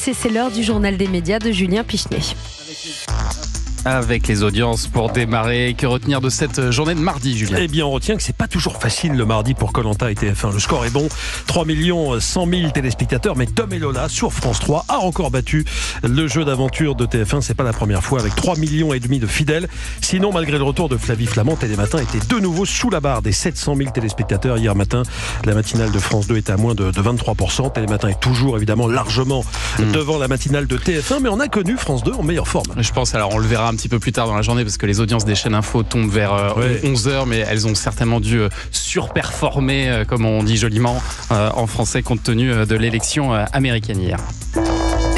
lycée. C'est l'heure du journal des médias de Julien Pichenet. Avec les audiences pour démarrer, que retenir de cette journée de mardi, Julien? Eh bien, on retient que c'est pas toujours facile le mardi pour Koh-Lanta et TF1. Le score est bon, 3 100 000 téléspectateurs, mais Tom et Lola sur France 3 a encore battu le jeu d'aventure de TF1. C'est pas la première fois, avec 3,5 millions de fidèles. Sinon, malgré le retour de Flavie Flament, Télématin était de nouveau sous la barre des 700 000 téléspectateurs hier matin. La matinale de France 2 était à moins de 23%. Télématin est toujours évidemment largement devant la matinale de TF1, mais on a connu France 2 en meilleure forme. Je pense, alors on le verra un petit peu plus tard dans la journée, parce que les audiences des chaînes info tombent vers 11h, mais elles ont certainement dû surperformer, comme on dit joliment en français, compte tenu de l'élection américaine hier.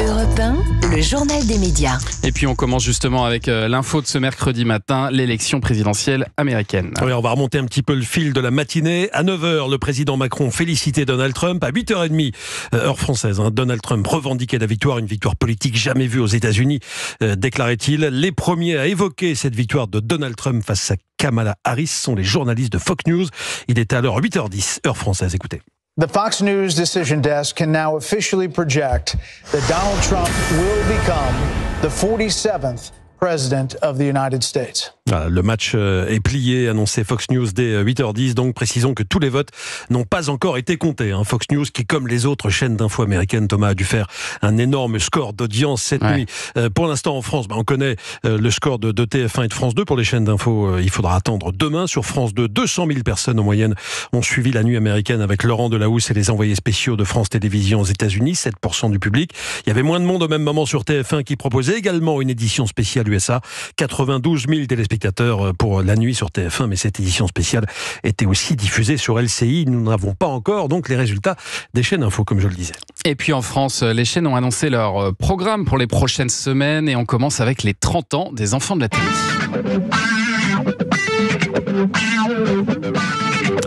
Europe 1, le journal des médias. Et puis on commence justement avec l'info de ce mercredi matin, l'élection présidentielle américaine. Oui, on va remonter un petit peu le fil de la matinée. À 9h, le président Macron félicitait Donald Trump. À 8h30, heure française, Donald Trump revendiquait la victoire, une victoire politique jamais vue aux États-Unis, déclarait-il. Les premiers à évoquer cette victoire de Donald Trump face à Kamala Harris sont les journalistes de Fox News. Il était alors 8h10, heure française. Écoutez. The Fox News decision desk can now officially project that Donald Trump will become the 47th President of the United States. Voilà, le match est plié, annoncé Fox News dès 8h10. Donc précisons que tous les votes n'ont pas encore été comptés. Fox News qui, comme les autres chaînes d'info américaines, Thomas, a dû faire un énorme score d'audience cette nuit. Pour l'instant en France, on connaît le score de TF1 et de France 2. Pour les chaînes d'info, il faudra attendre demain. Sur France 2, 200 000 personnes en moyenne ont suivi la nuit américaine avec Laurent Delahousse et les envoyés spéciaux de France Télévisions aux États-Unis, 7% du public. Il y avait moins de monde au même moment sur TF1 qui proposait également une édition spéciale USA. 92 000 téléspectateurs pour la nuit sur TF1, mais cette édition spéciale était aussi diffusée sur LCI. Nous n'avons pas encore donc les résultats des chaînes info, comme je le disais. Et puis en France, les chaînes ont annoncé leur programme pour les prochaines semaines et on commence avec les 30 ans des enfants de la télé.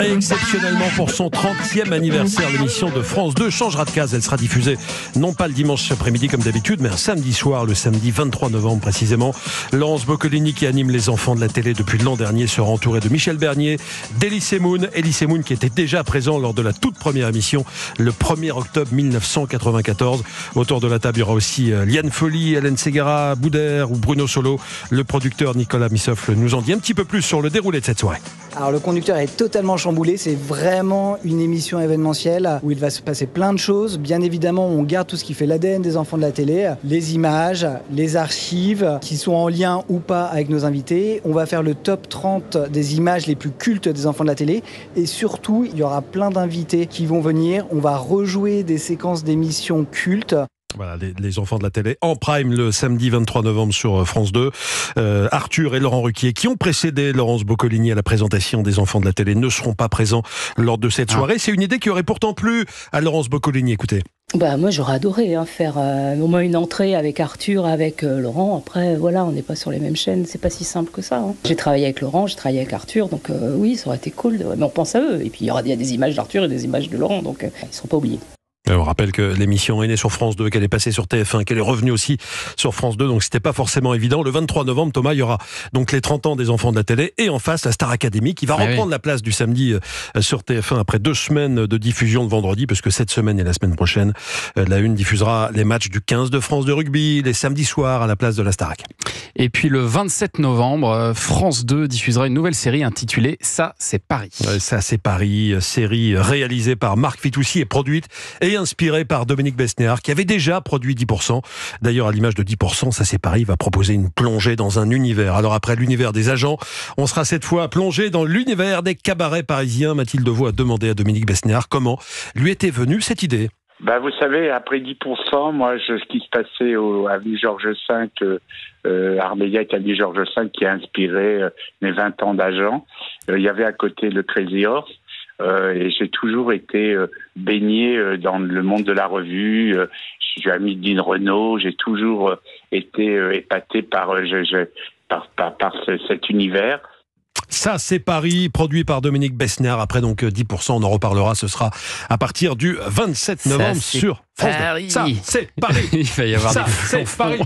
Et exceptionnellement pour son 30e anniversaire, l'émission de France 2 changera de case. Elle sera diffusée non pas le dimanche après-midi comme d'habitude, mais un samedi soir, le samedi 23 novembre précisément. Laurence Boccolini, qui anime les enfants de la télé depuis l'an dernier, sera entourée de Michel Bernier, d'Elie Moon qui était déjà présent lors de la toute première émission le 1er octobre 1994. Autour de la table, il y aura aussi Liane Folly, Hélène Ségara, Boudère ou Bruno Solo. Le producteur Nicolas Missoff nous en dit un petit peu plus sur le déroulé de cette soirée. Alors le conducteur est totalement chamboulé, c'est vraiment une émission événementielle où il va se passer plein de choses. Bien évidemment, on garde tout ce qui fait l'ADN des enfants de la télé, les images, les archives qui sont en lien ou pas avec nos invités. On va faire le top 30 des images les plus cultes des enfants de la télé et surtout, il y aura plein d'invités qui vont venir. On va rejouer des séquences d'émissions cultes. Voilà, les enfants de la télé en prime le samedi 23 novembre sur France 2. Arthur et Laurent Ruquier, qui ont précédé Laurence Boccolini à la présentation des enfants de la télé, ne seront pas présents lors de cette soirée. C'est une idée qui aurait pourtant plu à Laurence Boccolini. Écoutez. Moi j'aurais adoré faire au moins une entrée avec Arthur, avec Laurent. Après voilà, on n'est pas sur les mêmes chaînes, c'est pas si simple que ça. J'ai travaillé avec Laurent, j'ai travaillé avec Arthur, donc oui, ça aurait été cool. Mais on pense à eux. Et puis il y a des images d'Arthur et des images de Laurent, donc ils ne seront pas oubliés. On rappelle que l'émission est née sur France 2, qu'elle est passée sur TF1, qu'elle est revenue aussi sur France 2, donc c'était pas forcément évident. Le 23 novembre, Thomas, il y aura donc les 30 ans des enfants de la télé et en face la Star Academy qui va reprendre la place du samedi sur TF1 après 2 semaines de diffusion de vendredi, parce que cette semaine et la semaine prochaine, la Une diffusera les matchs du 15 de France de rugby les samedis soirs à la place de la Starac. Et puis le 27 novembre, France 2 diffusera une nouvelle série intitulée Ça c'est Paris. Ça c'est Paris, série réalisée par Marc Fitoussi et produite et inspirée par Dominique Besnéard, qui avait déjà produit 10%. D'ailleurs, à l'image de 10%, Ça c'est Paris va proposer une plongée dans un univers. Alors après l'univers des agents, on sera cette fois plongé dans l'univers des cabarets parisiens. Mathilde Devaux a demandé à Dominique Besnéard comment lui était venue cette idée. Vous savez, après 10%, moi, ce qui se passait à avenue Georges V, Armélia est avenue Georges V, qui a inspiré mes 20 ans d'agent. Il y avait à côté le Crazy Horse. Et j'ai toujours été baigné dans le monde de la revue. Je suis ami de Dean Renault. J'ai toujours été épaté par cet univers. Ça, c'est Paris, produit par Dominique Besnéard. Après, donc, 10%, on en reparlera. Ce sera à partir du 27 novembre sur France 2. Ça, c'est Paris. Il va y avoir ça, c'est Paris.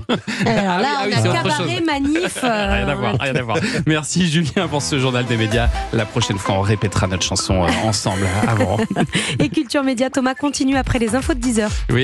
Alors là, on a cabaret, manif. Rien à voir. Merci Julien pour ce journal des médias. La prochaine fois, on répétera notre chanson ensemble avant. Et Culture Média, Thomas continue après les infos de 10h. Oui.